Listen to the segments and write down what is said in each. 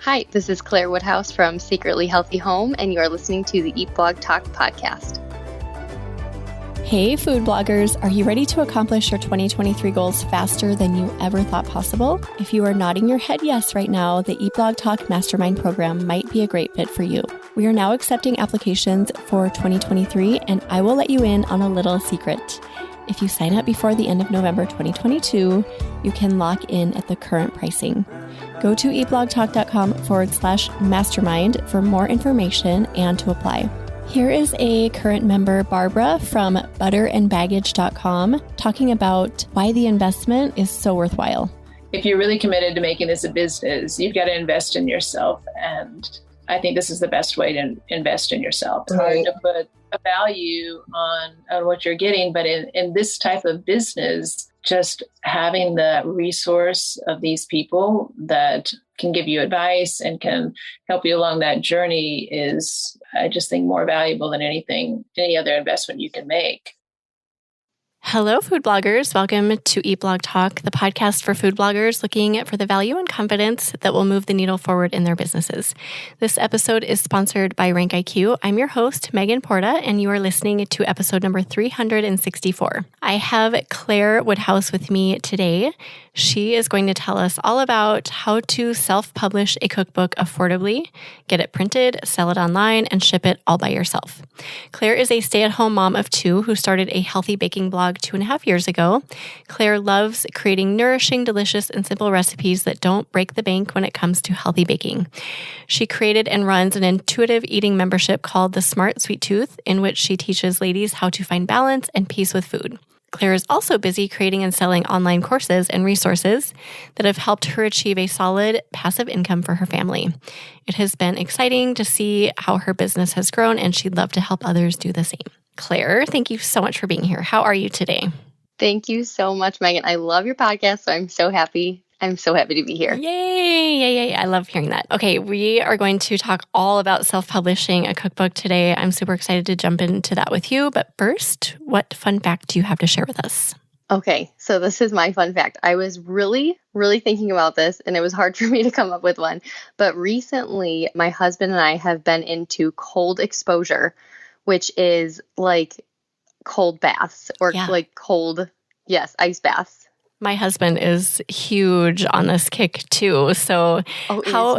Hi, this is Claire Woodhouse from Secretly Healthy Home, and you are listening to the Eat Blog Talk podcast. Hey, food bloggers. Are you ready to accomplish your 2023 goals faster than you ever thought possible? If you are nodding your head yes right now, the Eat Blog Talk Mastermind program might be a great fit for you. We are now accepting applications for 2023, and I will let you in on a little secret. If you sign up before the end of November 2022, you can lock in at the current pricing. Go to eatblogtalk.com/mastermind for more information and to apply. Here is a current member, Barbara, from butterandbaggage.com, talking about why the investment is so worthwhile. If you're really committed to making this a business, you've got to invest in yourself. And I think this is the best way to invest in yourself. It's hard to put a value on what you're getting, but in this type of business, just having the resource of these people that can give you advice and can help you along that journey is, I just think, more valuable than any other investment you can make. Hello, food bloggers. Welcome to Eat Blog Talk, the podcast for food bloggers looking for the value and confidence that will move the needle forward in their businesses. This episode is sponsored by Rank IQ. I'm your host, Megan Porta, and you are listening to episode number 364. I have Claire Woodhouse with me today. She is going to tell us all about how to self-publish a cookbook affordably, get it printed, sell it online, and ship it all by yourself. Claire is a stay-at-home mom of two who started a healthy baking blog 2.5 years ago. Claire loves creating nourishing, delicious, and simple recipes that don't break the bank when it comes to healthy baking. She created and runs an intuitive eating membership called The Smart Sweet Tooth, in which she teaches ladies how to find balance and peace with food. Claire is also busy creating and selling online courses and resources that have helped her achieve a solid passive income for her family. It has been exciting to see how her business has grown, and she'd love to help others do the same. Claire, thank you so much for being here. How are you today? Thank you so much, Megan. I love your podcast, so I'm so happy to be here. Yay. I love hearing that. Okay, we are going to talk all about self-publishing a cookbook today. I'm super excited to jump into that with you. But first, what fun fact do you have to share with us? Okay, so this is my fun fact. I was really thinking about this, and it was hard for me to come up with one. But recently, my husband and I have been into cold exposure, which is like cold baths or like cold, ice baths. My husband is huge on this kick too. So how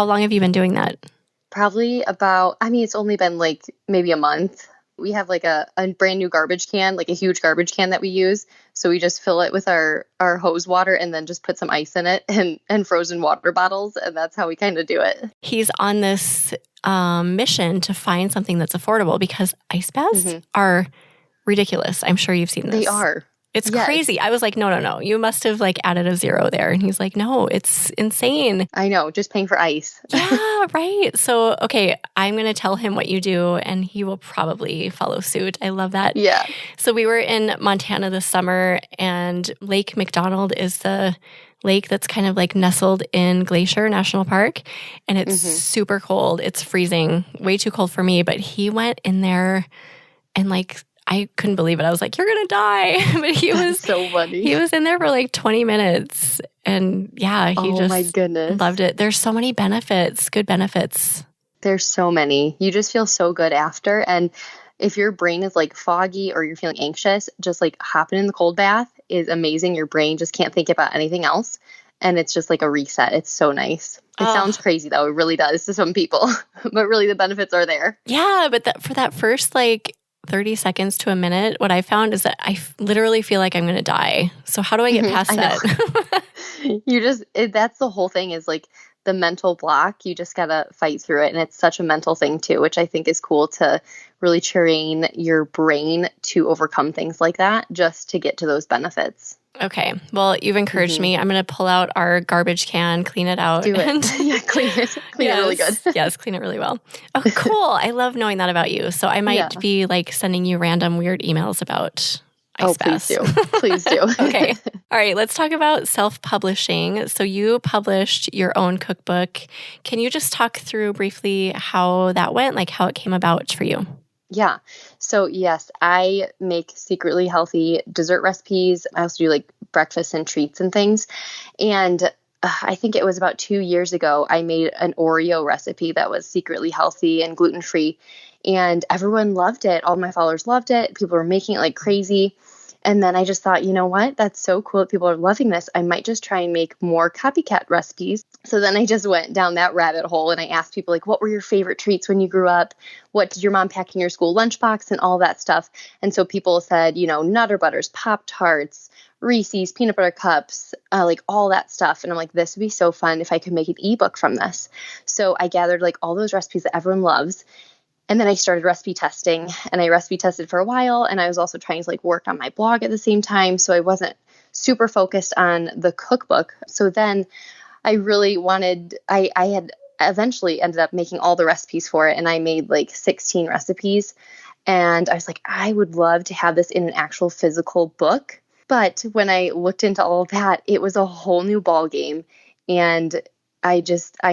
long have you been doing that? Probably about, it's only been like maybe a month. We have like a brand new garbage can, like a huge garbage can that we use. So we just fill it with our hose water and then just put some ice in it and frozen water bottles. And that's how we kind of do it. He's on this mission to find something that's affordable because ice baths are ridiculous. I'm sure you've seen this. They are. It's crazy. I was like, no. You must have like added a zero there. And he's like, no, it's insane. I know. Just paying for ice. Yeah, right. So, okay, I'm going to tell him what you do and he will probably follow suit. I love that. Yeah. So we were in Montana this summer and Lake McDonald is the lake that's kind of like nestled in Glacier National Park. And it's super cold. It's freezing. Way too cold for me. But he went in there and like, I couldn't believe it. I was like, you're going to die. But he was so funny. He was in there for like 20 minutes. And yeah, he my goodness. Loved it. There's so many benefits, good benefits. There's so many. You just feel so good after. And if your brain is like foggy or you're feeling anxious, just like hopping in the cold bath is amazing. Your brain just can't think about anything else. And it's just like a reset. It's so nice. It sounds crazy though. It really does to some people. But really the benefits are there. Yeah. But for that first like 30 seconds to a minute, what I found is that I literally feel like I'm going to die. So how do I get past that? That's the whole thing is like the mental block. You just got to fight through it. And it's such a mental thing too, which I think is cool to really train your brain to overcome things like that just to get to those benefits. Okay. Well, you've encouraged me. I'm going to pull out our garbage can, clean it out. Do it. Yeah, clean it. Clean it really good. Yes, clean it really well. Oh, cool. I love knowing that about you. So I might be like sending you random weird emails about ice baths. Please do. Please do. Okay. All right. Let's talk about self-publishing. So you published your own cookbook. Can you just talk through briefly how that went, like how it came about for you? Yeah. So yes, I make secretly healthy dessert recipes. I also do like breakfast and treats and things. And I think it was about 2 years ago, I made an Oreo recipe that was secretly healthy and gluten-free. And everyone loved it. All my followers loved it. People were making it like crazy. And then I just thought, you know what? That's so cool that people are loving this. I might just try and make more copycat recipes. So then I just went down that rabbit hole and I asked people, like, what were your favorite treats when you grew up? What did your mom pack in your school lunchbox and all that stuff? And so people said, Nutter Butters, Pop-Tarts, Reese's, peanut butter cups, like all that stuff. And I'm like, this would be so fun if I could make an ebook from this. So I gathered like all those recipes that everyone loves. And then I started recipe testing, and I recipe tested for a while. And I was also trying to like work on my blog at the same time. So I wasn't super focused on the cookbook. So then I really wanted, I had eventually ended up making all the recipes for it. And I made like 16 recipes. And I was like, I would love to have this in an actual physical book. But when I looked into all of that, it was a whole new ball game. And I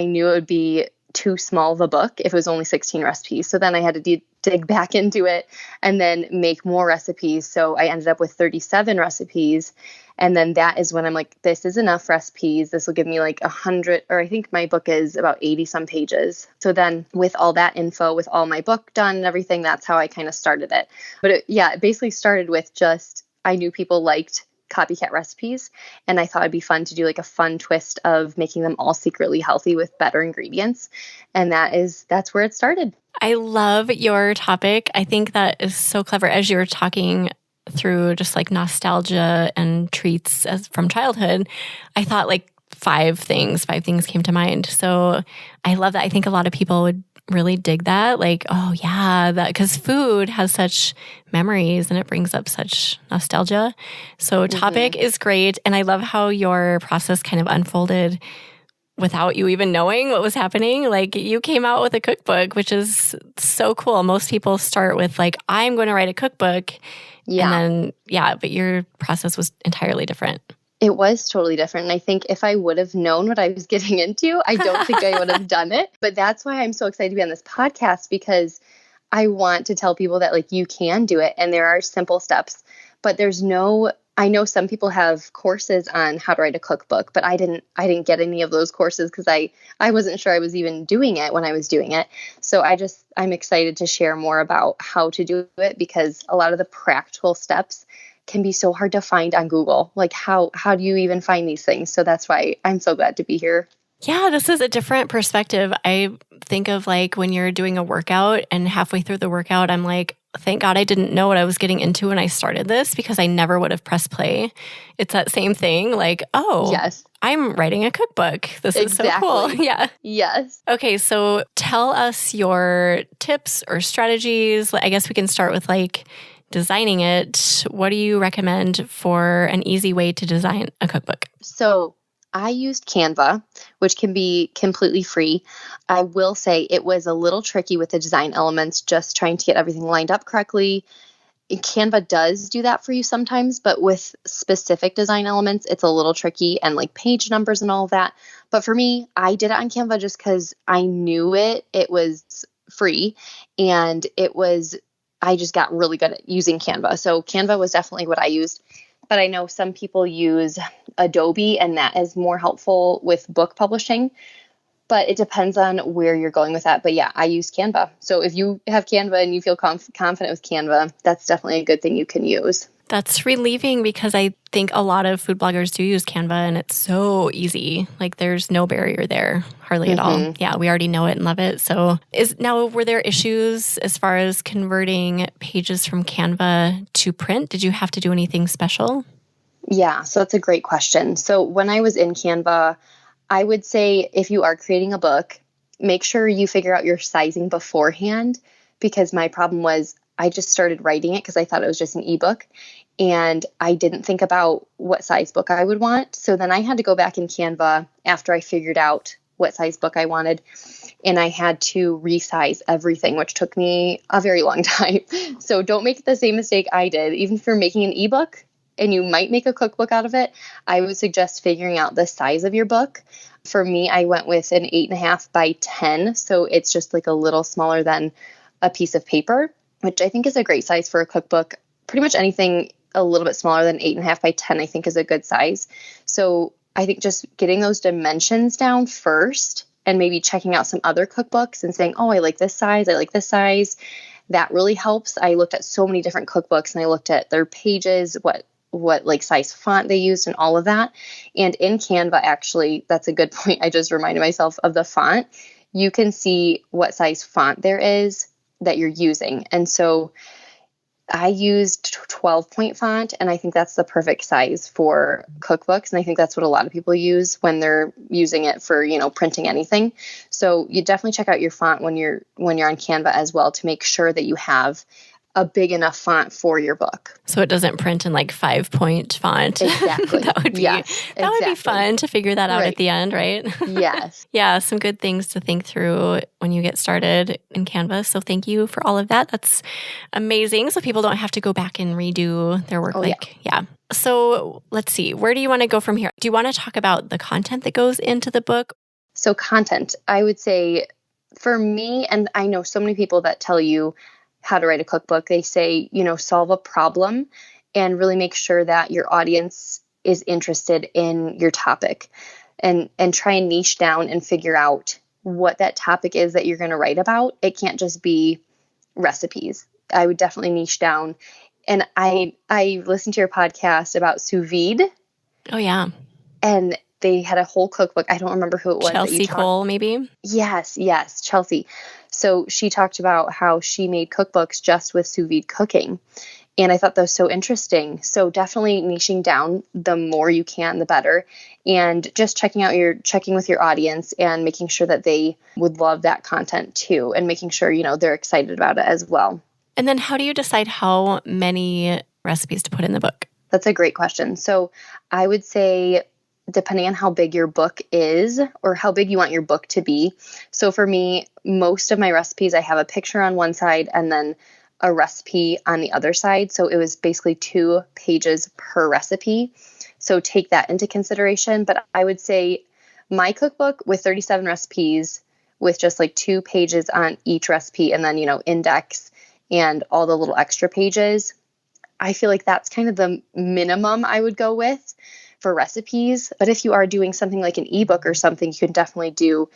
knew it would be too small of a book if it was only 16 recipes. So then I had to dig back into it and then make more recipes. So I ended up with 37 recipes. And then that is when I'm like, this is enough recipes. This will give me like 100, or I think my book is about 80 some pages. So then with all that info, with all my book done and everything, that's how I kind of started it. But it basically started with just, I knew people liked copycat recipes, and I thought it'd be fun to do like a fun twist of making them all secretly healthy with better ingredients. And that's where it started. I love your topic. I think that is so clever. As you were talking through just like nostalgia and treats from childhood, I thought like five things came to mind. So I love that. I think a lot of people would really dig that. Like, oh yeah, that, because food has such memories and it brings up such nostalgia. So topic is great. And I love how your process kind of unfolded without you even knowing what was happening. Like you came out with a cookbook, which is so cool. Most people start with like, I'm going to write a cookbook. Yeah. And then, but your process was entirely different. It was totally different. And I think if I would have known what I was getting into, I don't think I would have done it. But that's why I'm so excited to be on this podcast, because I want to tell people that like you can do it and there are simple steps, but I know some people have courses on how to write a cookbook, but I didn't get any of those courses because I wasn't sure I was even doing it when I was doing it. So I'm excited to share more about how to do it, because a lot of the practical steps can be so hard to find on Google. Like how do you even find these things? So that's why I'm so glad to be here. Yeah, this is a different perspective. I think of like when you're doing a workout and halfway through the workout, I'm like, thank God I didn't know what I was getting into when I started this, because I never would have pressed play. It's that same thing. Like, oh, yes, I'm writing a cookbook. This is so cool. Yeah. Yes. Okay. So tell us your tips or strategies. I guess we can start with like designing it. What do you recommend for an easy way to design a cookbook? So I used Canva, which can be completely free. I will say it was a little tricky with the design elements, just trying to get everything lined up correctly. Canva does do that for you sometimes, but with specific design elements, it's a little tricky, and like page numbers and all of that. But for me, I did it on Canva just because I knew it was free, and I just got really good at using Canva. So Canva was definitely what I used. But I know some people use Adobe, and that is more helpful with book publishing. But it depends on where you're going with that. But yeah, I use Canva. So if you have Canva and you feel confident with Canva, that's definitely a good thing you can use. That's relieving, because I think a lot of food bloggers do use Canva, and it's so easy. Like there's no barrier there, hardly at all. Yeah, we already know it and love it. So were there issues as far as converting pages from Canva to print? Did you have to do anything special? Yeah, so that's a great question. So when I was in Canva, I would say if you are creating a book, make sure you figure out your sizing beforehand, because my problem was I just started writing it because I thought it was just an ebook, and I didn't think about what size book I would want. So then I had to go back in Canva after I figured out what size book I wanted, and I had to resize everything, which took me a very long time. So don't make the same mistake I did. Even if you're making an ebook and you might make a cookbook out of it, I would suggest figuring out the size of your book. For me, I went with an 8.5 by 10. So it's just like a little smaller than a piece of paper, which I think is a great size for a cookbook. Pretty much anything a little bit smaller than 8.5 by 10, I think is a good size. So I think just getting those dimensions down first and maybe checking out some other cookbooks and saying, oh, I like this size. I like this size. That really helps. I looked at so many different cookbooks and I looked at their pages, what like size font they used and all of that. And in Canva, actually, that's a good point. I just reminded myself of the font. You can see what size font there is that you're using. And so I used 12-point font, and I think that's the perfect size for cookbooks. And I think that's what a lot of people use when they're using it for, printing anything. So you definitely check out your font when you're on Canva as well to make sure that you have a big enough font for your book. So it doesn't print in like 5-point font. Exactly. That would be fun to figure that out at the end, right? Yes. Yeah, some good things to think through when you get started in Canva. So thank you for all of that. That's amazing. So people don't have to go back and redo their work. Yeah. So let's see. Where do you want to go from here? Do you want to talk about the content that goes into the book? So content, I would say for me, and I know so many people that tell you how to write a cookbook, they say, solve a problem and really make sure that your audience is interested in your topic and try and niche down and figure out what that topic is that you're going to write about. It can't just be recipes. I would definitely niche down. And I listened to your podcast about sous vide. Oh, yeah. And they had a whole cookbook. I don't remember who it was. Chelsea Cole, maybe? Yes, Chelsea. So she talked about how she made cookbooks just with sous vide cooking. And I thought that was so interesting. So definitely niching down, the more you can, the better. And just checking with your audience and making sure that they would love that content too. And making sure, they're excited about it as well. And then how do you decide how many recipes to put in the book? That's a great question. So I would say, depending on how big your book is or how big you want your book to be. So for me, most of my recipes, I have a picture on one side and then a recipe on the other side. So it was basically 2 pages per recipe. So take that into consideration. But I would say my cookbook with 37 recipes with just like 2 pages on each recipe and then, index and all the little extra pages, I feel like that's kind of the minimum I would go with for recipes. But if you are doing something like an ebook or something, you can definitely do,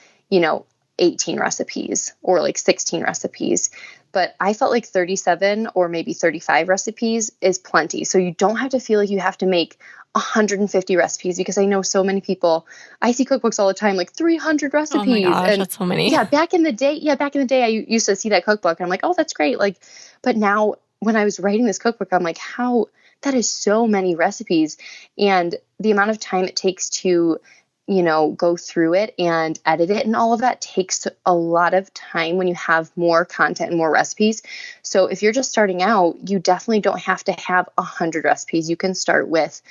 18 recipes or like 16 recipes. But I felt like 37 or maybe 35 recipes is plenty. So you don't have to feel like you have to make 150 recipes, because I know so many people, I see cookbooks all the time, like 300 recipes. Oh my gosh, that's so many. Yeah, back in the day, I used to see that cookbook and I'm like, oh, that's great. But now when I was writing this cookbook, I'm like, that is so many recipes. And the amount of time it takes to, go through it and edit it and all of that takes a lot of time when you have more content and more recipes. So if you're just starting out, you definitely don't have to have 100 recipes. You can start with,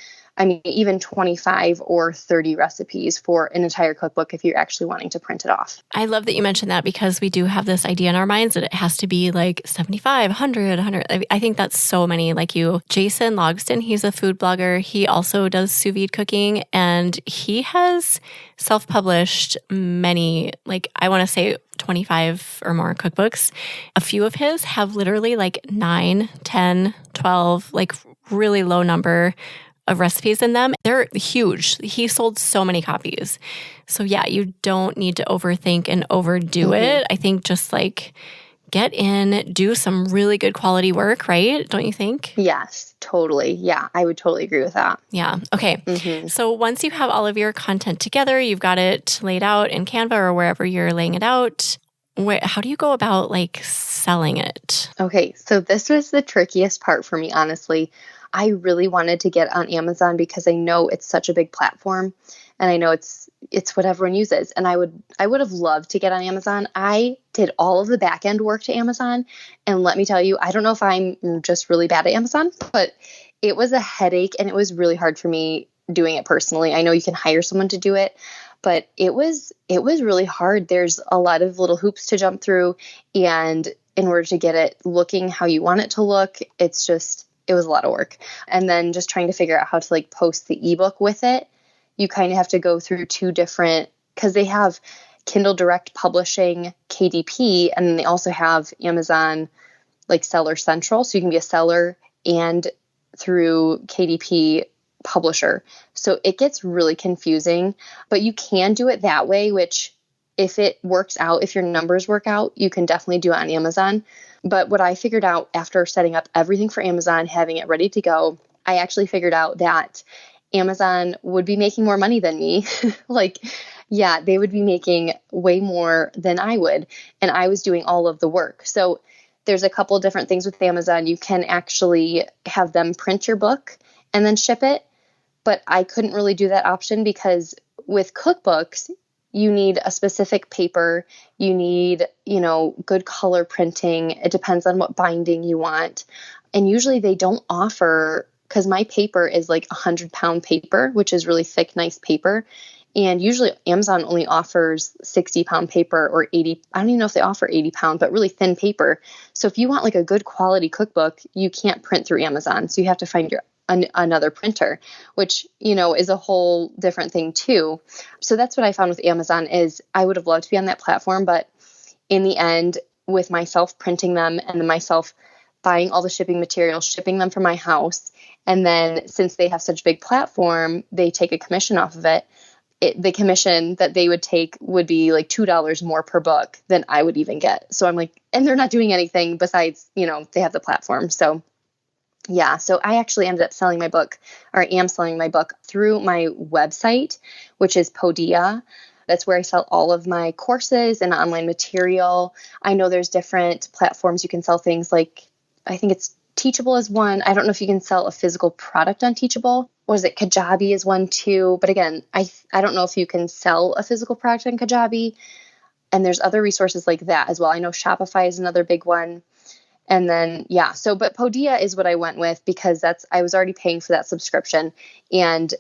even 25 or 30 recipes for an entire cookbook if you're actually wanting to print it off. I love that you mentioned that, because we do have this idea in our minds that it has to be like 75, 100. I think that's so many. Like you, Jason Logston, he's a food blogger. He also does sous vide cooking, and he has self-published many, I want to say 25 or more cookbooks. A few of his have literally 9, 10, 12, really low number of recipes in them. They're huge. He sold so many copies. So yeah, you don't need to overthink and overdo it. I think just get in, do some really good quality work, right? Don't you think? Yes, totally. Yeah, I would totally agree with that. Yeah. Okay. So once you have all of your content together, you've got it laid out in Canva or wherever you're laying it out, how do you go about selling it? Okay. So this was the trickiest part for me, honestly. I really wanted to get on Amazon because I know it's such a big platform and I know it's what everyone uses. And I would have loved to get on Amazon. I did all of the back end work to Amazon. And let me tell you, I don't know if I'm just really bad at Amazon, but it was a headache and it was really hard for me doing it personally. I know you can hire someone to do it, but it was really hard. There's a lot of little hoops to jump through. And in order to get it looking how you want it to look, it was a lot of work. And then just trying to figure out how to post the ebook with it. You kind of have to go through 2 different, because they have Kindle Direct Publishing, KDP, and then they also have Amazon Seller Central. So you can be a seller and through KDP publisher. So it gets really confusing, but you can do it that way, which if it works out, if your numbers work out, you can definitely do it on Amazon. But what I figured out after setting up everything for Amazon, having it ready to go, I actually figured out that Amazon would be making more money than me. Yeah, they would be making way more than I would. And I was doing all of the work. So there's a couple of different things with Amazon. You can actually have them print your book and then ship it. But I couldn't really do that option because with cookbooks, you need a specific paper. You need, good color printing. It depends on what binding you want. And usually they don't offer, because my paper is like 100-pound paper, which is really thick, nice paper. And usually Amazon only offers 60-pound paper or 80. I don't even know if they offer 80-pound, but really thin paper. So if you want like a good quality cookbook, you can't print through Amazon. So you have to find another printer, which, is a whole different thing too. So that's what I found with Amazon is I would have loved to be on that platform. But in the end, with myself printing them and then myself buying all the shipping materials, shipping them from my house. And then since they have such a big platform, they take a commission off of it. The commission that they would take would be like $2 more per book than I would even get. So I'm like, and they're not doing anything besides, they have the platform. So yeah, so I actually ended up selling my book, or am selling my book through my website, which is Podia. That's where I sell all of my courses and online material. I know there's different platforms you can sell things like, I think it's Teachable is one. I don't know if you can sell a physical product on Teachable. Was it Kajabi is one too? But again, I don't know if you can sell a physical product on Kajabi. And there's other resources like that as well. I know Shopify is another big one. And then, but Podia is what I went with because I was already paying for that subscription. And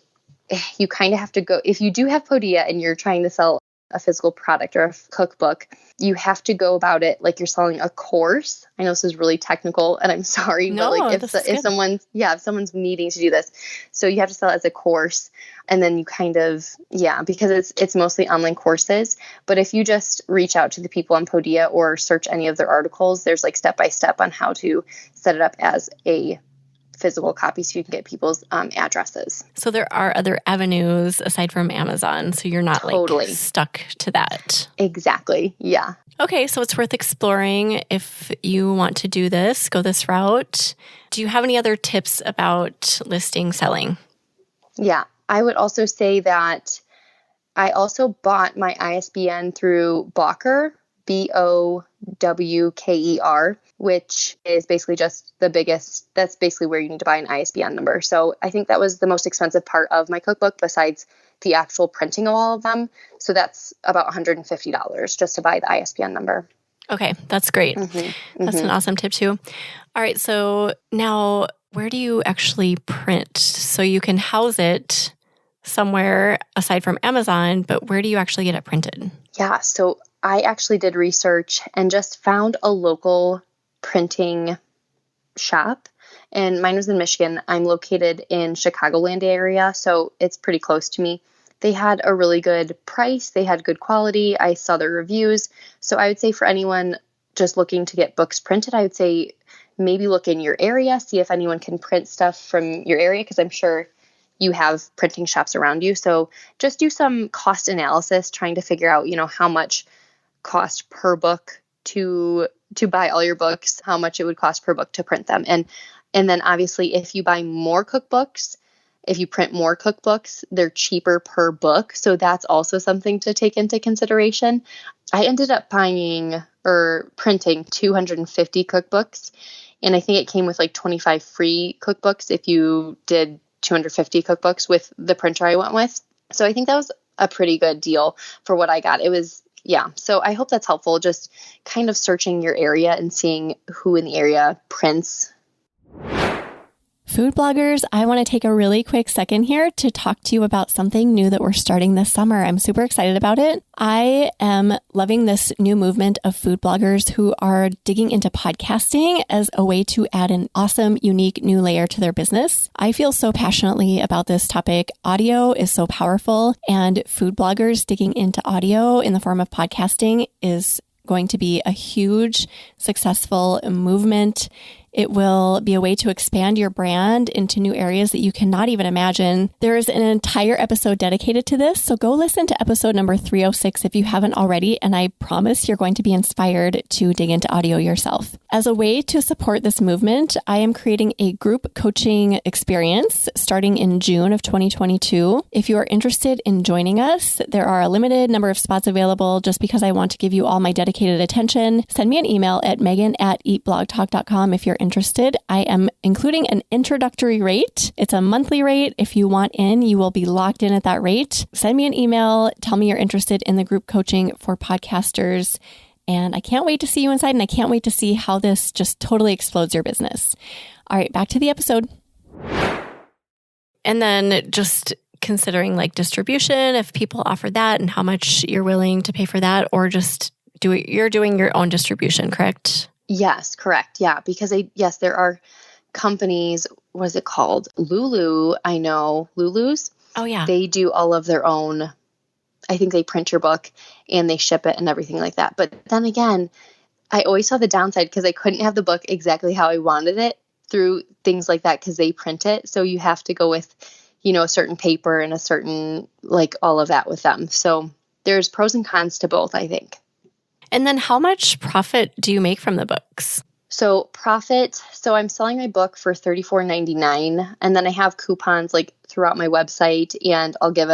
you kind of have to go, if you do have Podia and you're trying to sell a physical product or a cookbook, you have to go about it like you're selling a course. I know this is really technical and I'm sorry, no, but like if someone's needing to do this, so you have to sell it as a course. And then you kind of, because it's mostly online courses. But if you just reach out to the people on Podia or search any of their articles, there's like step-by-step on how to set it up as a physical copy so you can get people's addresses. So there are other avenues aside from Amazon. So you're not like stuck to that. Exactly. Yeah. Okay. So it's worth exploring if you want to do this, go this route. Do you have any other tips about listing, selling? Yeah. I would also say that I also bought my ISBN through Bowker, Bowker, which is basically just that's basically where you need to buy an ISBN number. So I think that was the most expensive part of my cookbook besides the actual printing of all of them. So that's about $150 just to buy the ISBN number. Okay, that's great. That's an awesome tip too. All right, so now where do you actually print? So you can house it somewhere aside from Amazon, but where do you actually get it printed? Yeah, so I actually did research and just found a local printing shop, and mine was in Michigan. I'm located in Chicagoland area, so it's pretty close to me. They had a really good price. They had good quality. I saw their reviews. So I would say for anyone just looking to get books printed, I would say maybe look in your area, see if anyone can print stuff from your area, because I'm sure you have printing shops around you. So just do some cost analysis, trying to figure out, how much cost per book to buy all your books, how much it would cost per book to print them. And then obviously if you buy more cookbooks, if you print more cookbooks, they're cheaper per book. So that's also something to take into consideration. I ended up buying or printing 250 cookbooks, and I think it came with like 25 free cookbooks if you did 250 cookbooks with the printer I went with. So I think that was a pretty good deal for what I got. It was, so I hope that's helpful, just kind of searching your area and seeing who in the area prints. Food bloggers, I want to take a really quick second here to talk to you about something new that we're starting this summer. I'm super excited about it. I am loving this new movement of food bloggers who are digging into podcasting as a way to add an awesome, unique new layer to their business. I feel so passionately about this topic. Audio is so powerful, and food bloggers digging into audio in the form of podcasting is going to be a huge, successful movement It will be a way to expand your brand into new areas that you cannot even imagine. There is an entire episode dedicated to this, so go listen to episode number 306 if you haven't already, and I promise you're going to be inspired to dig into audio yourself. As a way to support this movement, I am creating a group coaching experience starting in June of 2022. If you are interested in joining us, there are a limited number of spots available just because I want to give you all my dedicated attention. Send me an email at megan@eatblogtalk.com if you're interested. I am including an introductory rate. It's a monthly rate. If you want in, you will be locked in at that rate. Send me an email. Tell me you're interested in the group coaching for podcasters. And I can't wait to see you inside, and I can't wait to see how this just totally explodes your business. All right, back to the episode. And then just considering like distribution, if people offer that and how much you're willing to pay for that, or just you're doing your own distribution, correct? Yes, correct. Yeah, because there are companies, what is it called? Lulu, I know, Lulu's. Oh, yeah. They do all of their own. I think they print your book and they ship it and everything like that. But then again, I always saw the downside because I couldn't have the book exactly how I wanted it through things like that because they print it. So you have to go with, a certain paper and a certain, like all of that with them. So there's pros and cons to both, I think. And then how much profit do you make from the books? So I'm selling my book for $34.99, and then I have coupons like throughout my website, and I'll give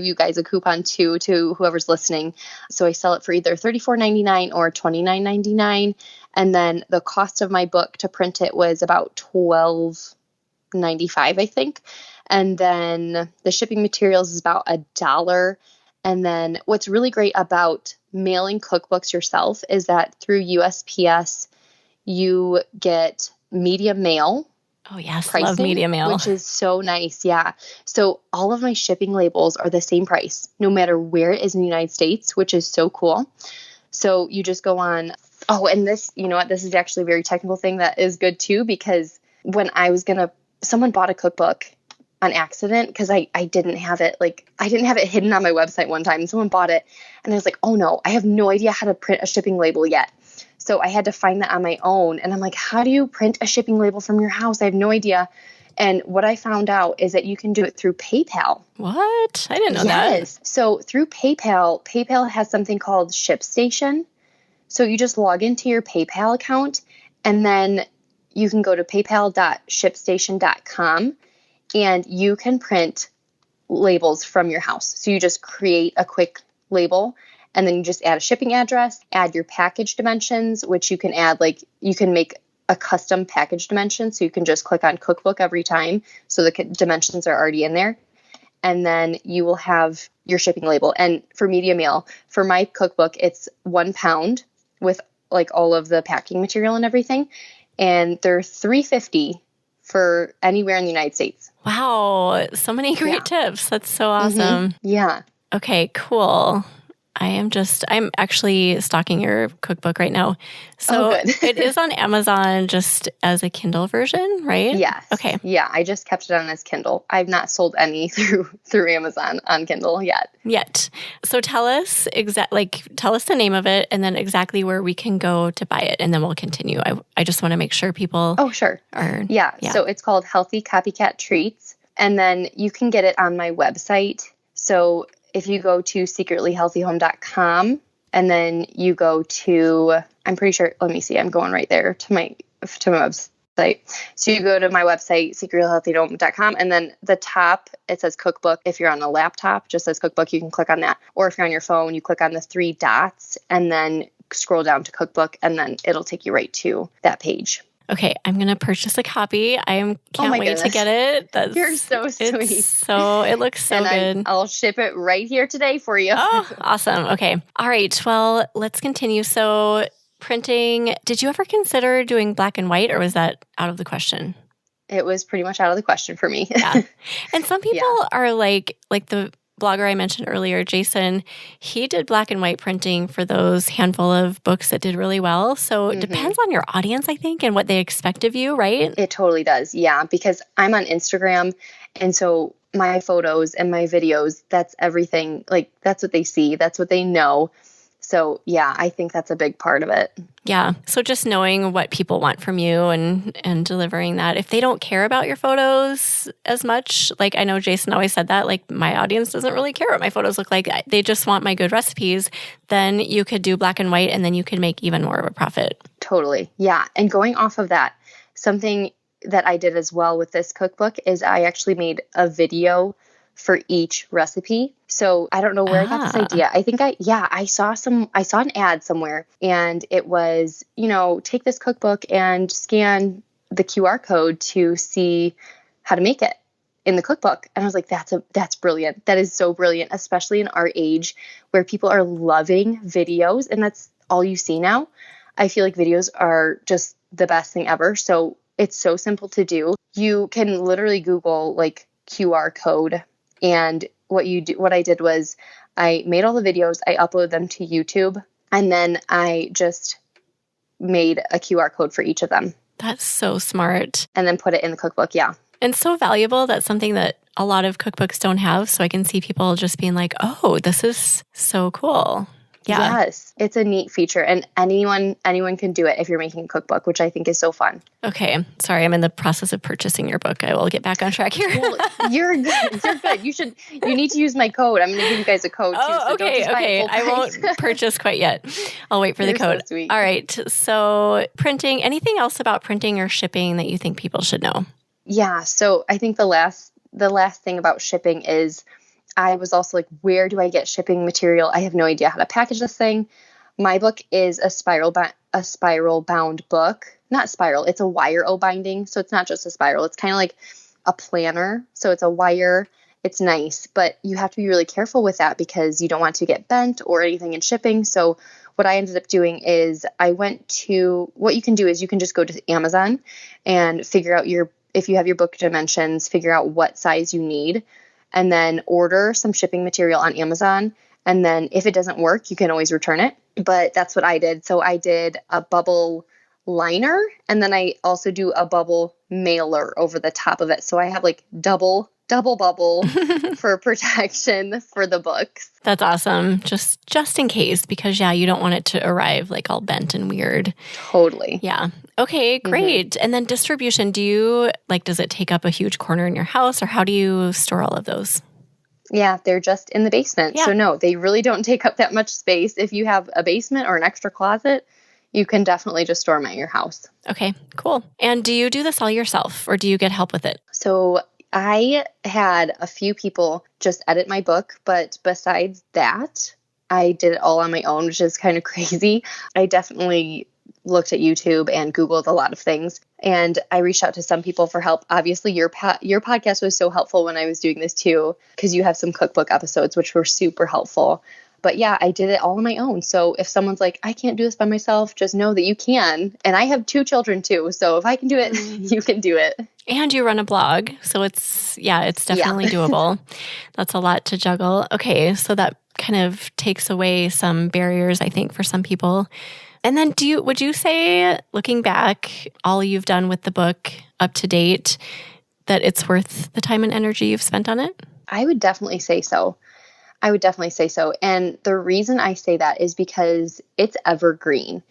you guys a coupon too to whoever's listening. So I sell it for either $34.99 or $29.99, and then the cost of my book to print it was about $12.95, I think. And then the shipping materials is about $1. And then what's really great about mailing cookbooks yourself is that through USPS, you get media mail. Oh, yes. Pricing, love media mail. Which is so nice. Yeah. So all of my shipping labels are the same price, no matter where it is in the United States, which is so cool. So you just go on. Oh, and this, this is actually a very technical thing that is good too, because when someone bought a cookbook on accident because I didn't have it hidden on my website one time, and someone bought it and I was like, oh no, I have no idea how to print a shipping label yet. So I had to find that on my own. And I'm like, how do you print a shipping label from your house? I have no idea. And what I found out is that you can do it through PayPal. What? I didn't know that. Yes. So through PayPal has something called ShipStation. So you just log into your PayPal account, and then you can go to paypal.shipstation.com, and you can print labels from your house. So you just create a quick label, and then you just add a shipping address, add your package dimensions, which you can add, you can make a custom package dimension. So you can just click on Cookbook every time. So the dimensions are already in there. And then you will have your shipping label. And for media mail, for my cookbook, it's 1 pound with all of the packing material and everything. And they're $3.50 for anywhere in the United States. Wow. So many great tips. That's so awesome. Mm-hmm. Yeah. Okay, cool. I'm actually stalking your cookbook right now. So it is on Amazon just as a Kindle version, right? Yes. Okay. Yeah, I just kept it on as Kindle. I've not sold any through Amazon on Kindle yet. So tell us the name of it and then exactly where we can go to buy it, and then we'll continue. I just want to make sure people sure. Yeah. So it's called Healthy Copycat Treats, and then you can get it on my website. So if you go to secretlyhealthyhome.com and then you go to, I'm pretty sure, let me see, I'm going right there to my website. So you go to my website, secretlyhealthyhome.com, and then the top, it says cookbook. If you're on a laptop, just says cookbook, you can click on that. Or if you're on your phone, you click on the 3 dots and then scroll down to cookbook, and then it'll take you right to that page. Okay, I'm going to purchase a copy. Can't wait to get it. You're so sweet. It looks so good. I'll ship it right here today for you. Oh, awesome. Okay. All right. Well, let's continue. So printing, did you ever consider doing black and white, or was that out of the question? It was pretty much out of the question for me. Yeah. And some people are like the blogger I mentioned earlier, Jason, he did black and white printing for those handful of books that did really well. So it depends on your audience, I think, and what they expect of you, right? It totally does. Yeah, because I'm on Instagram, and so my photos and my videos, that's everything. That's what they see. That's what they know. So yeah, I think that's a big part of it. Yeah. So just knowing what people want from you and delivering that. If they don't care about your photos as much, like I know Jason always said that, like my audience doesn't really care what my photos look like. They just want my good recipes. Then you could do black and white and then you could make even more of a profit. Totally. Yeah. And going off of that, something that I did as well with this cookbook is I actually made a video for each recipe. So I don't know where I got this idea. I think I saw an ad somewhere and it was, take this cookbook and scan the QR code to see how to make it in the cookbook. And I was like, that's brilliant. That is so brilliant, especially in our age where people are loving videos and that's all you see now. I feel like videos are just the best thing ever. So it's so simple to do. You can literally Google like QR code. And what I did was I made all the videos, I uploaded them to YouTube, and then I just made a QR code for each of them. That's so smart. And then put it in the cookbook. Yeah. And so valuable. That's something that a lot of cookbooks don't have. So I can see people just being like, oh, this is so cool. Yeah. Yes, it's a neat feature and anyone can do it if you're making a cookbook, which I think is so fun. Okay. Sorry, I'm in the process of purchasing your book. I will get back on track here. Well, you're good. You're good. You need to use my code. I'm going to give you guys a code too. So okay. I won't purchase quite yet. I'll wait for the code. So sweet. All right. So printing, anything else about printing or shipping that you think people should know? Yeah. So I think the last thing about shipping is I was also like, where do I get shipping material? I have no idea how to package this thing. My book is a spiral bound book. Not spiral, it's a wire O binding. So it's not just a spiral. It's kind of like a planner. So it's a wire. It's nice, but you have to be really careful with that because you don't want to get bent or anything in shipping. So what I ended up doing is what you can do is you can just go to Amazon and figure out if you have your book dimensions, figure out what size you need. And then order some shipping material on Amazon. And then if it doesn't work, you can always return it. But that's what I did. So I did a bubble liner and then I also do a bubble mailer over the top of it. So I have like double bubble for protection for the books. That's awesome. Just in case, because you don't want it to arrive like all bent and weird. Totally. Yeah. Okay, great. And then distribution, does it take up a huge corner in your house or how do you store all of those? Yeah, they're just in the basement. Yeah. So no, they really don't take up that much space. If you have a basement or an extra closet, you can definitely just store them at your house. Okay, cool. And do you do this all yourself or do you get help with it? So I had a few people just edit my book, but besides that, I did it all on my own, which is kind of crazy. I definitely looked at YouTube and Googled a lot of things, and I reached out to some people for help. Obviously, your podcast was so helpful when I was doing this too, because you have some cookbook episodes, which were super helpful. But yeah, I did it all on my own. So if someone's like, I can't do this by myself, just know that you can. And I have 2 children too. So if I can do it, you can do it. And you run a blog. So it's definitely doable. That's a lot to juggle. Okay. So that kind of takes away some barriers, I think, for some people. And then would you say, looking back, all you've done with the book up to date, that it's worth the time and energy you've spent on it? I would definitely say so. And the reason I say that is because it's evergreen.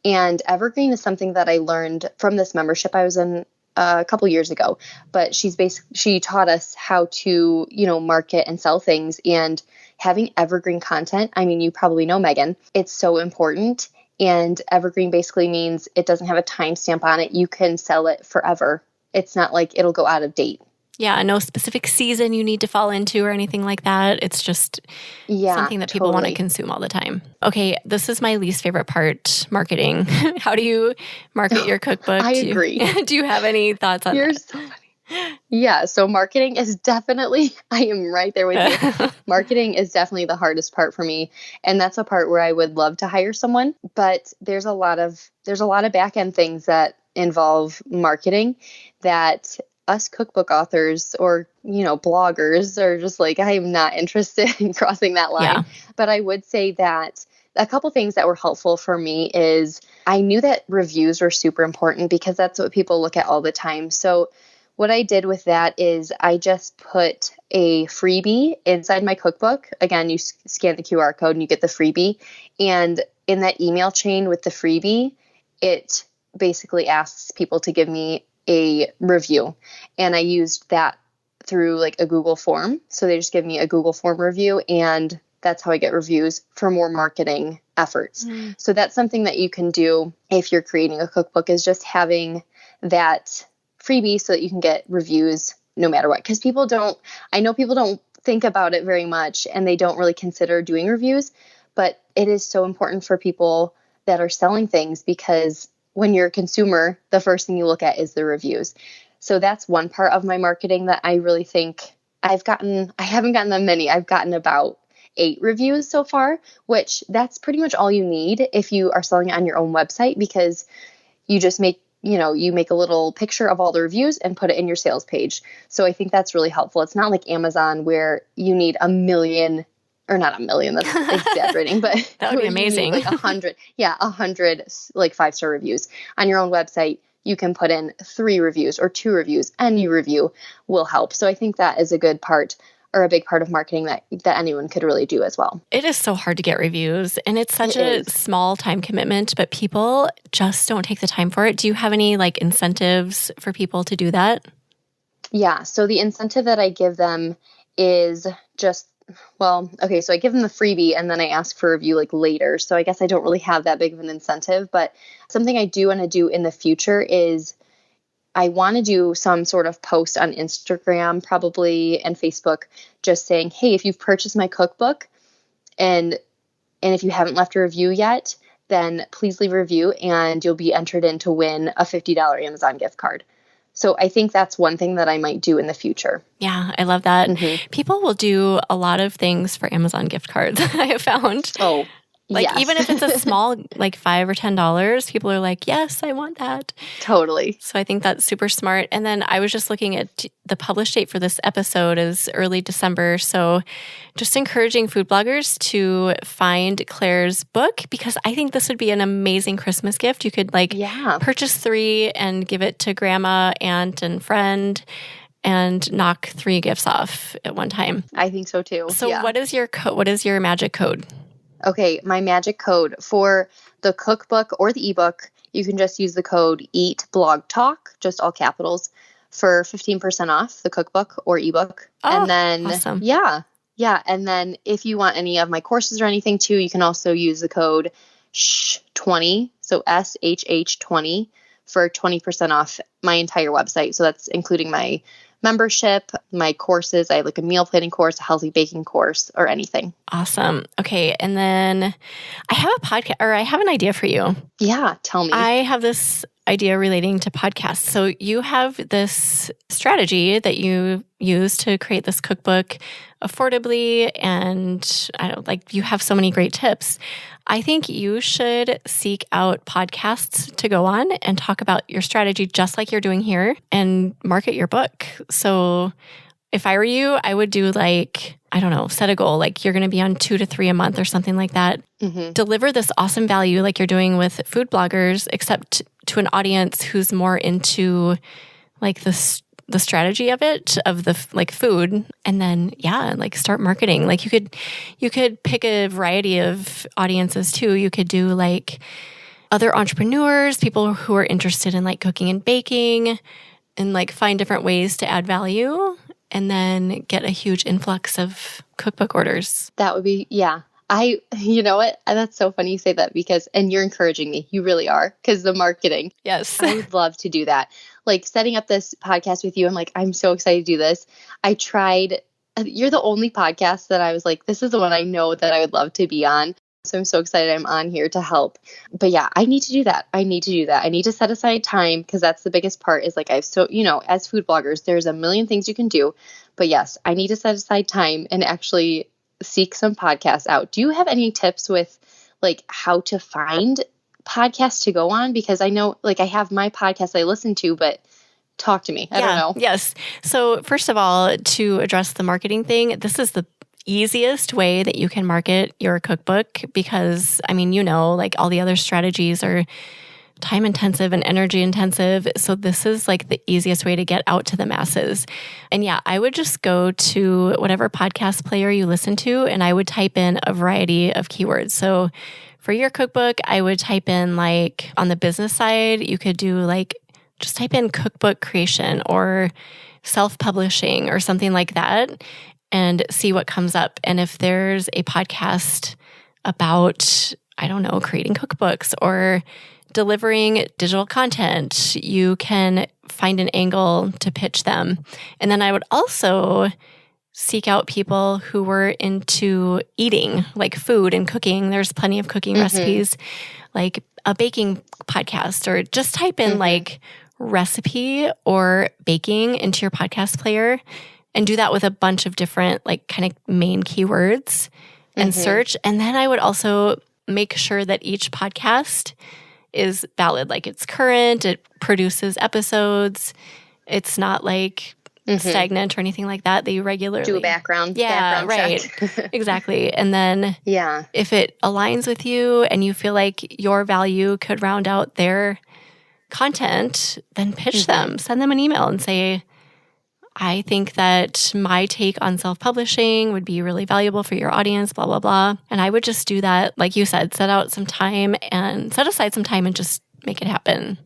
And evergreen is something that I learned from this membership I was in a couple years ago. But she taught us how to, market and sell things. And having evergreen content, I mean, you probably know, Megan, it's so important. And evergreen basically means it doesn't have a timestamp on it. You can sell it forever. It's not like it'll go out of date. Yeah, no specific season you need to fall into or anything like that. It's just something that people want to consume all the time. Okay, this is my least favorite part, marketing. How do you market your cookbook? I agree. Do you have any thoughts on You're that? so funny. Yeah, so marketing is definitely, I am right there with you. Marketing is definitely the hardest part for me. And that's a part where I would love to hire someone. But there's a lot of back end things that involve marketing that us cookbook authors or, bloggers are just like, I am not interested in crossing that line. Yeah. But I would say that a couple things that were helpful for me is I knew that reviews were super important because that's what people look at all the time. So what I did with that is I just put a freebie inside my cookbook. Again, you scan the QR code and you get the freebie. And in that email chain with the freebie, it basically asks people to give me a review. And I used that through like a Google form. So they just give me a Google form review, and that's how I get reviews for more marketing efforts. So that's something that you can do if you're creating a cookbook, is just having that freebie so that you can get reviews no matter what. Because I know people don't think about it very much and they don't really consider doing reviews, but it is so important for people that are selling things, because when you're a consumer, the first thing you look at is the reviews. So that's one part of my marketing that I really think I haven't gotten that many. I've gotten about 8 reviews so far, which that's pretty much all you need if you are selling it on your own website, because you just make a little picture of all the reviews and put it in your sales page. So I think that's really helpful. It's not like Amazon where you need a million, or not a million, that's exaggerating, but that would be amazing. Like 100 like 5-star reviews. On your own website, you can put in 3 reviews or 2 reviews. Any review will help. So I think that is a good part, or a big part of marketing that anyone could really do as well. It is so hard to get reviews, and it's such a small time commitment, but people just don't take the time for it. Do you have any like incentives for people to do that? Yeah. So the incentive that I give them is just, so I give them the freebie and then I ask for a review like later. So I guess I don't really have that big of an incentive, but something I do want to do in the future is I want to do some sort of post on Instagram probably and Facebook just saying, hey, if you've purchased my cookbook and if you haven't left a review yet, then please leave a review and you'll be entered in to win a $50 Amazon gift card. So I think that's one thing that I might do in the future. Yeah, I love that. Mm-hmm. People will do a lot of things for Amazon gift cards, I have found. Oh, like, yes. Even if it's a small, like $5 or $10, people are like, yes, I want that. Totally. So I think that's super smart. And then I was just looking at the publish date for this episode is early December. So just encouraging food bloggers to find Claire's book, because I think this would be an amazing Christmas gift. You could purchase 3 and give it to grandma, aunt, and friend, and knock 3 gifts off at one time. I think so too. So what is your what is your magic code? Okay, my magic code for the cookbook or the ebook, you can just use the code EATBLOGTALK, just all capitals, for 15% off the cookbook or ebook. Oh, and then, awesome. Yeah. And then if you want any of my courses or anything too, you can also use the code SHH20, so SHH20, for 20% off my entire website. So that's including my membership, my courses. I have like a meal planning course, a healthy baking course, or anything. Awesome. Okay. And then I have a podcast, or I have an idea for you. Yeah. Tell me. I have this idea relating to podcasts. So you have this strategy that you use to create this cookbook affordably, and you have so many great tips. I think you should seek out podcasts to go on and talk about your strategy just like you're doing here and market your book. So if I were you, I would do set a goal, like you're going to be on 2 to 3 a month or something like that. Mm-hmm. Deliver this awesome value like you're doing with food bloggers, except to an audience who's more into like the strategy of it, of the food, and then start marketing. Like you could pick a variety of audiences too. You could do like other entrepreneurs, people who are interested in like cooking and baking, and like find different ways to add value, and then get a huge influx of cookbook orders. That would be, you know what? That's so funny you say that, and you're encouraging me. You really are, because the marketing. Yes. I would love to do that. Like setting up this podcast with you, I'm so excited to do this. I tried, you're the only podcast that I was like, this is the one I know that I would love to be on. So I'm so excited I'm on here to help. But yeah, I need to do that. I need to set aside time, because that's the biggest part is as food bloggers, there's a million things you can do. But yes, I need to set aside time and actually seek some podcasts out. Do you have any tips with like how to find podcasts to go on? Because I know I have my podcast I listen to, but talk to me. I don't know. Yes. So first of all, to address the marketing thing, this is the easiest way that you can market your cookbook, because all the other strategies are time intensive and energy intensive. So this is like the easiest way to get out to the masses. And yeah, I would just go to whatever podcast player you listen to, and I would type in a variety of keywords. So for your cookbook, I would type in like on the business side, you could do like, just type in cookbook creation or self-publishing or something like that and see what comes up. And if there's a podcast about, I don't know, creating cookbooks or delivering digital content, you can find an angle to pitch them. And then I would also seek out people who were into eating, like food and cooking. There's plenty of cooking recipes, like a baking podcast, or just type in like recipe or baking into your podcast player and do that with a bunch of different like kind of main keywords and search. And then I would also make sure that each podcast is valid, like it's current, it produces episodes, it's not like stagnant or anything like that. They regularly do a background. Yeah, right. Check. Exactly. And then if it aligns with you and you feel like your value could round out their content, then pitch them, send them an email and say, I think that my take on self-publishing would be really valuable for your audience, blah, blah, blah. And I would just do that. Like you said, set aside some time and just make it happen.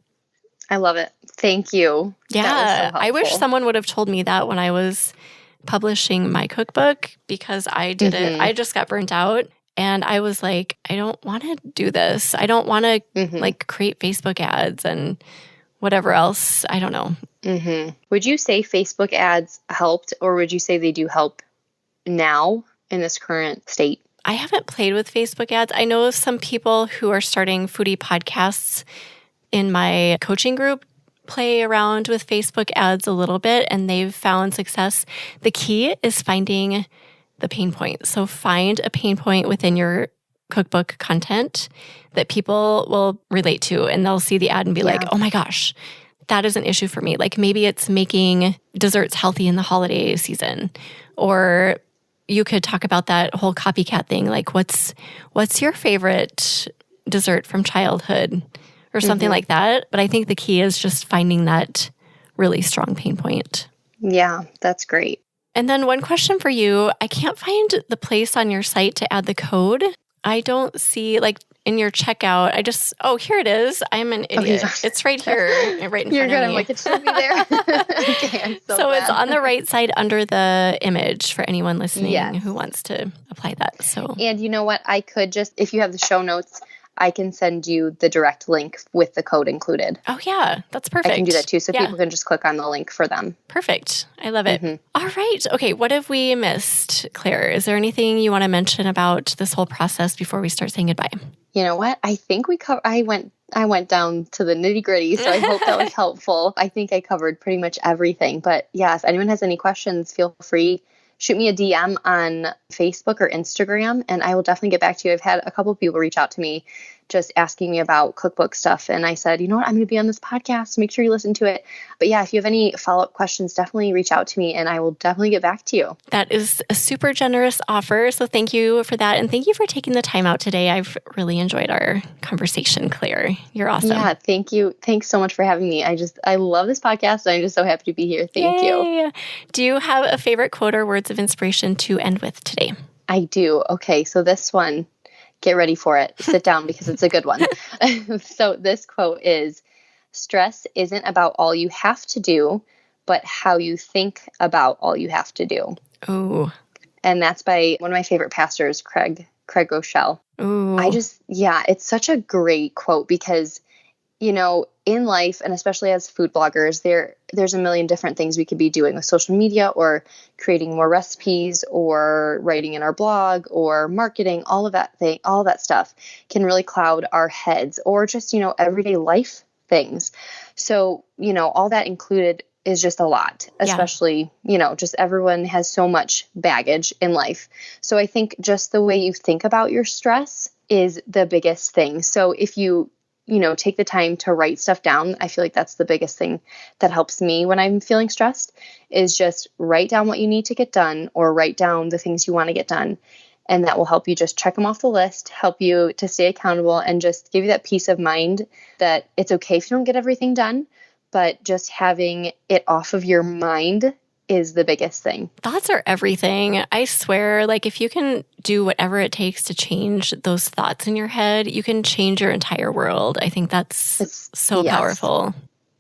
I love it. Thank you. Yeah. I wish someone would have told me that when I was publishing my cookbook, because I did it. I just got burnt out. And I was like, I don't want to do this. I don't want to like create Facebook ads and whatever else. I don't know. Would you say Facebook ads helped, or would you say they do help now in this current state? I haven't played with Facebook ads. I know some people who are starting foodie podcasts in my coaching group play around with Facebook ads a little bit, and they've found success. The key is finding the pain point. So find a pain point within your cookbook content that people will relate to, and they'll see the ad and be like, oh my gosh, that is an issue for me. Like maybe it's making desserts healthy in the holiday season, or you could talk about that whole copycat thing. Like what's your favorite dessert from childhood or something like that. But I think the key is just finding that really strong pain point. Yeah, that's great. And then one question for you, I can't find the place on your site to add the code. I don't see like in your checkout. Here it is. I'm an idiot. Okay. It's right here, right in You're front good. of me. I'm like, it should be there. Okay, I'm so it's on the right side under the image for anyone listening who wants to apply that. So, and you know what? I could just, if you have the show notes, I can send you the direct link with the code included. Oh, yeah. That's perfect. I can do that too. So people can just click on the link for them. Perfect. I love it. All right. Okay. What have we missed, Claire? Is there anything you want to mention about this whole process before we start saying goodbye? You know what? I think I went down to the nitty gritty. So I hope that was helpful. I think I covered pretty much everything. But yeah, if anyone has any questions, feel free. Shoot me a DM on Facebook or Instagram, and I will definitely get back to you. I've had a couple of people reach out to me just asking me about cookbook stuff. And I said, you know what, I'm going to be on this podcast. Make sure you listen to it. But yeah, if you have any follow-up questions, definitely reach out to me and I will definitely get back to you. That is a super generous offer. So thank you for that. And thank you for taking the time out today. I've really enjoyed our conversation, Claire. You're awesome. Yeah, thank you. Thanks so much for having me. I love this podcast. And I'm just so happy to be here. Thank you. Do you have a favorite quote or words of inspiration to end with today? I do. Okay, so this one, get ready for it. Sit down because it's a good one. So this quote is, stress isn't about all you have to do, but how you think about all you have to do. Oh. And that's by one of my favorite pastors, Craig Rochelle. Ooh. It's such a great quote because, you know, in life, and especially as food bloggers, there's a million different things we could be doing with social media or creating more recipes or writing in our blog or marketing. All of that stuff can really cloud our heads, or just, you know, everyday life things. So, you know, all that included is just a lot, especially, you know, just everyone has so much baggage in life. So I think just the way you think about your stress is the biggest thing. So if you take the time to write stuff down. I feel like that's the biggest thing that helps me when I'm feeling stressed, is just write down what you need to get done or write down the things you want to get done. And that will help you just check them off the list, help you to stay accountable, and just give you that peace of mind that it's okay if you don't get everything done, but just having it off of your mind is the biggest thing. Thoughts are everything. I swear, like if you can do whatever it takes to change those thoughts in your head, you can change your entire world. I think that's so powerful.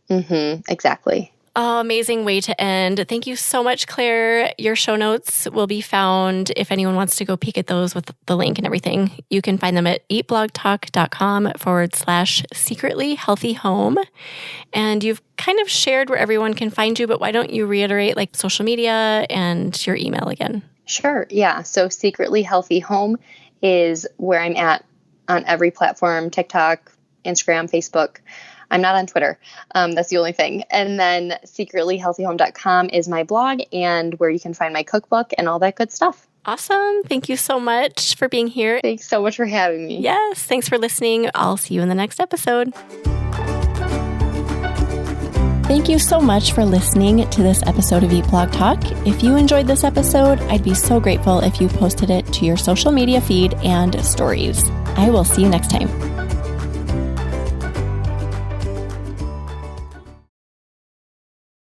Exactly. Oh, amazing way to end. Thank you so much, Claire. Your show notes will be found if anyone wants to go peek at those with the link and everything. You can find them at eatblogtalk.com/secretly healthy home. And you've kind of shared where everyone can find you, but why don't you reiterate like social media and your email again? Sure. Yeah. So Secretly Healthy Home is where I'm at on every platform, TikTok, Instagram, Facebook. I'm not on Twitter. That's the only thing. And then secretlyhealthyhome.com is my blog and where you can find my cookbook and all that good stuff. Awesome. Thank you so much for being here. Thanks so much for having me. Yes. Thanks for listening. I'll see you in the next episode. Thank you so much for listening to this episode of Eat Blog Talk. If you enjoyed this episode, I'd be so grateful if you posted it to your social media feed and stories. I will see you next time.